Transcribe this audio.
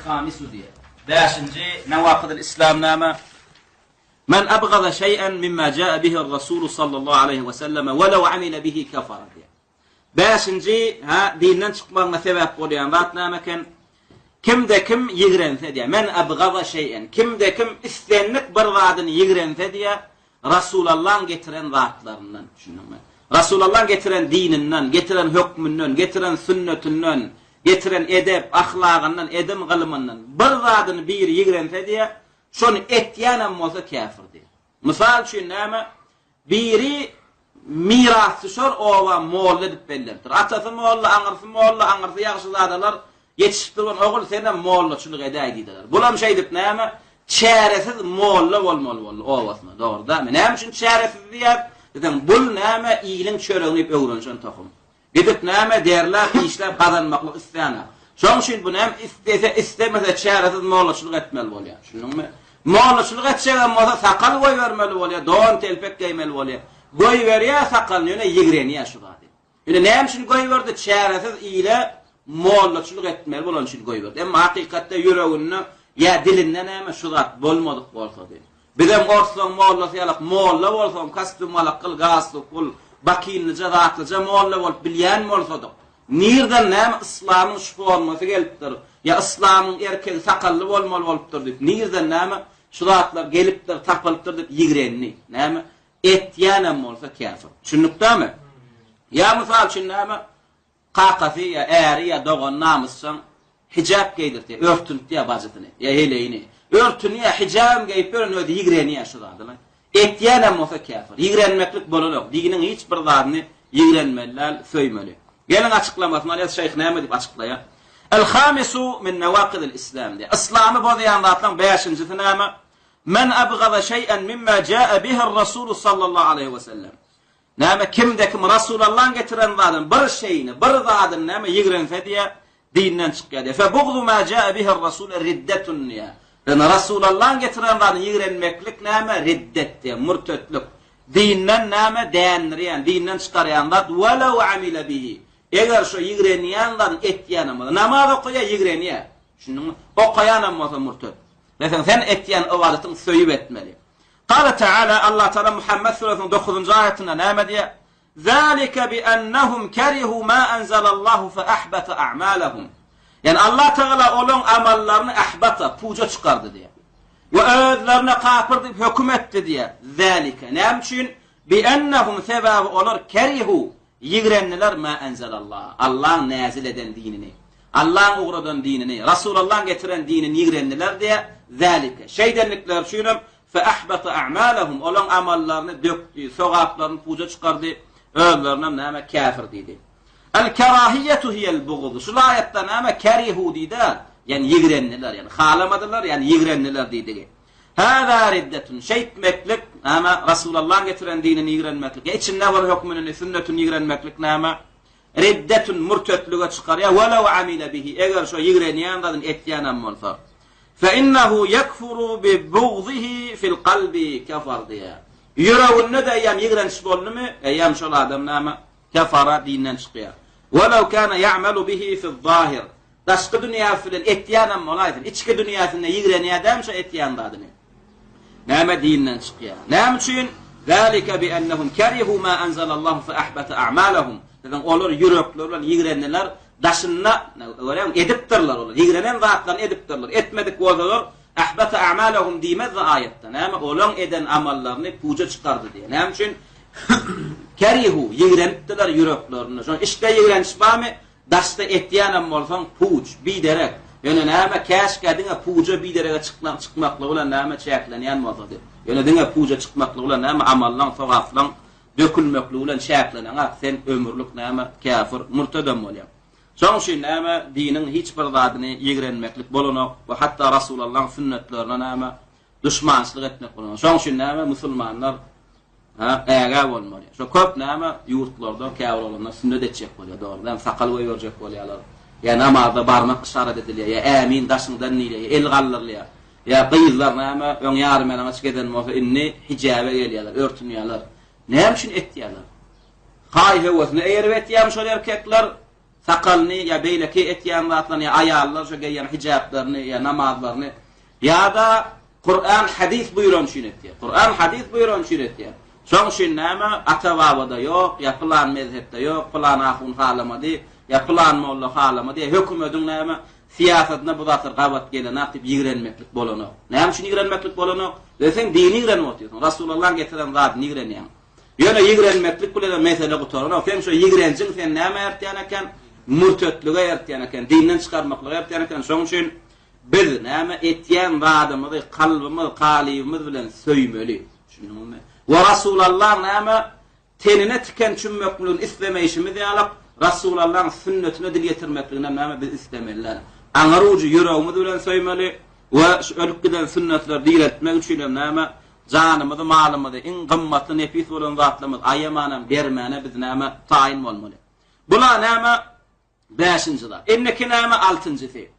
el-hamisu diye. 5-nji nawaqid el-islam nama men abgada şey'en mimma jaa bihi er-rasul sallallahu aleyhi ve sellem ve lew amila bihi kafara diye. 5-nji dinden çıkmagyna sebep bolýan zat nämeken kimde kim ýigrense diye. Men abgada şey'en kimde kim istenlik bir zadyny ýigrense diye Rasulullah getiren zatlarından düşünme. Rasulullah getiren dininden, getiren hükmünden, getiren sünnetinden, getiren edep, ahlagından, edem gılımından bir zadyny bir ýigrense diye şonu etýanem bolsa kafir diye. Misal üçin näme? Biri mirasçy şor owa molla dip bellerdir. Atasy molla, aňyrsy ýagşy zadalar yetişip duran ogul senden mollaçylyk edäý diýdiler. Bulam şey dip näme? Çäresiz molla bolmaly boldy owasna. Dogry da. Näme üçin çäresiz diýär? Dedim bul näme iýiliň çöregini öwrenşen tohum. Gidip näme derler işler kazanmaklyk istäne. Şoň üçin bu näme istemese çäresiz mollaçylyk etmeli bolýar. Şunuňmy? Mollaçylyk etseňem bolsa sakal goý bermeli bolýar, don telpek geýmeli bolýar. Goý berýär sakalny ýöne ýigrenýär şu zady. Ýöne näme üçin goý berdi? Çäresiz ýyle mollaçylyk etmeli bolan üçin goý berdi. Emma hakykatda ýüregini ya dilinden näme şu zat bolmadyk bolsa diýip. Bizem gorslaň mollasy ýalyk molla bolsam kasby malak kıl gasly kul bakilni jazatlyja molla bolup bilýän bolsadyk. Nirden näme islamyň şu formasy gelipdir? Ya islamyň erkek sakally bolmaly bolupdyr diýip. Nirden näme şu zatlar gelipdir, tapylypdyr diýip ýigrenni. Näme etýänem bolsa kafir. Şunuňdamy? Ya misal üçin näme qaqasy ya äri ya dogan namyssan hijab giydirdi, örtüntü ya bajatyny, ya heleyini. Örtünü ya hijab giyip öňe ýigreni ýaşadylar. Etýänem bolsa kafir. Ýigrenmeklik bolanok. Diginiň hiç bir zadyny ýigrenmeliler, söýmeli. Gelin açıklamasyny alýar Şeyh näme diýip açıklaýar. El-hamisu min nawaqid el-islam diye. İslamı bozayan zatlaryň 5-njisi näme? Men abgada şey'en mimma jaa bihi er-rasul sallallahu aleyhi ve sellem. Näme kimde kim Rasulullah getiren zadyn bir şeyini, bir zadyn näme ýigrense diye dinden çıkýar. Fe buğdu ma jaa bihi er-rasul riddetun ya. Yani Rasulullah getiren zadyn ýigrenmeklik näme? Riddet diye, murtetlik. Dinden näme? Dänirýän, dinden çykarýan zat walaw amila bihi. Eger şu ýigrenýän zadyn etýänem bolsa, namaz okuýar ýigrenýär. Şunuňmy? Okuýanem bolsa murtet. Mesela sen etýän ibadetin söýüp etmeli. Qala Teala Allah Teala Muhammed surasının 9-njy ayetinde näme diýär? Zalika bi annahum karihu ma anzalallahu fa ahbata a'malahum. Yani Allah Teala olan amallaryny ahbata, puja çykardy diýär. Ve özlerine kafir diýip hökm etdi diýär. Zalika näme üçin? Bi annahum sebäbi olar karihu ýigrenniler ma anzalallahu. Allah nazil eden dinini. Allah'ın uğradan dinini, Rasulullah getiren dinini ýigrendiler diye zalika. Şeydenlikler şuýnam fe ahbata a'malahum. Olan amallarını döktü, sogaplarını puja çykardy, özlerine näme kafir diýdi. El-karahiyetu hiyel-buğd. Şu ayetde näme karihu diýdi, yani ýigrendiler, yani halamadylar, yani ýigrendiler diýdi. Hada riddetun. Şeytmeklik ama Rasulullah getiren dinini ýigrenmeklik. İçinde var hükmünün, sünnetini ýigrenmeklik näme? Riddetun murtetlige çıkarya walaw amila bihi eger şu ýigrenýän zadyn etýänem bolsa fa innahu yakfuru bi bughdihi fil qalbi kafar diýär. Ýüreginde de ýam ýigrenç boldymy? Ýam şol adam näme? Kafara dinden çykýar. Walaw kana ya'malu bihi fil zahir. Daşky dünýäsinde etýänem bolaýdy. Içki dünýäsinde ýigrenýädem şu etýän zadyny. Näme dinden çykýar? Näme üçin? Zalika bi annahum karihu ma anzalallahu fa ahbata a'malahum. Dedim olur yüreklerle ýigrenler daşynna görem edipdirler olur. Ýigrenen zatlarny edipdirler. Etmedik bolsalar ahbata a'malahum diýmez ayetde. Näme olan eden amallaryny puja çykardy diýär. Näme üçin? Karihu ýigrenipdiler yüreklerini. Şo işte ýigrenç barmy? Daşda etýänem bolsaň puj biderek. Ýöne näme käşkädiňe puja biderege çykmakly bilen näme çäklenýän bolsa diýär. Ýöne diňe puja çykmakly bilen näme amallan, sogaplan dökülmekli ulan şäklenen sen ömürlük näme kafir murtedem bolýar. Şoň üçin näme diniň hiç bir zadyny ýigrenmeklik bolanok we hatda Rasulullah sünnetlerine näme düşmançylyk etmek bolanok. Şoň üçin näme musulmanlar äge bolmaly. Şo köp näme ýurtlarda kafir olanlar sünnet etjek bolýar, dogry. Sakal goý berjek bolýarlar. Ya namazda barmak işaret edilýär, ya amin daşyňdan nilýär, el gallyrlýar. Ya gyýyzlar näme öň ýarym bilen açgeden bolsa inni hijabe gelýärler, örtünýärler. Näme üçin etýärler? Hay hewasny eýerip etýärmi şol erkekler sakalını ya beyleki etyen zatlarını ya ayarlar şu giyen hicaplarını ya namazlarını ya da Kur'an hadis buyuran şinetiye. Kur'an hadis buyuran şinetiye. Şoň şin näme ata-babada yok, ya plan mezhepde yok, plan ahun halamadı, ya plan molla halamadı, hökümetin näme siýasatna bu zatlar gabat gelen atyp ýigrenmeklik bolany. Näme şunu ýigrenmeklik bolany? Desen dini ýigrenip otyryn. Rasulullah getiren zat ýigrenýän. Ýöne ýigrenmeklik bilen mesele gutaryn. Sen şu ýigrenjiň sen näme ertýän eken? Murtetlige ertýän eken, dinden çykarmaklygy ertýän eken. Şoň üçin biz näme etýän zadymyzy kalbymyz, kalybymyz bilen söýmeli. Şunuňmy? Wa Rasulullah näme tenine tiken çümmekligini islemeyişimiz ýalyp Rasulullah'ın sünnetine dil getirmekliginden näme biz istemeliler. Aňaruju ýüregimiz bilen söýmeli we ölüp giden sünnetler dil etmek üçin näme janymyzy, malymyzy, iň gymmatly nefis bolan zatlarymyz aýamanam bermäne biz näme taýin bolmaly. Bula näme 5-nji da. Enneki näme 6-njysy.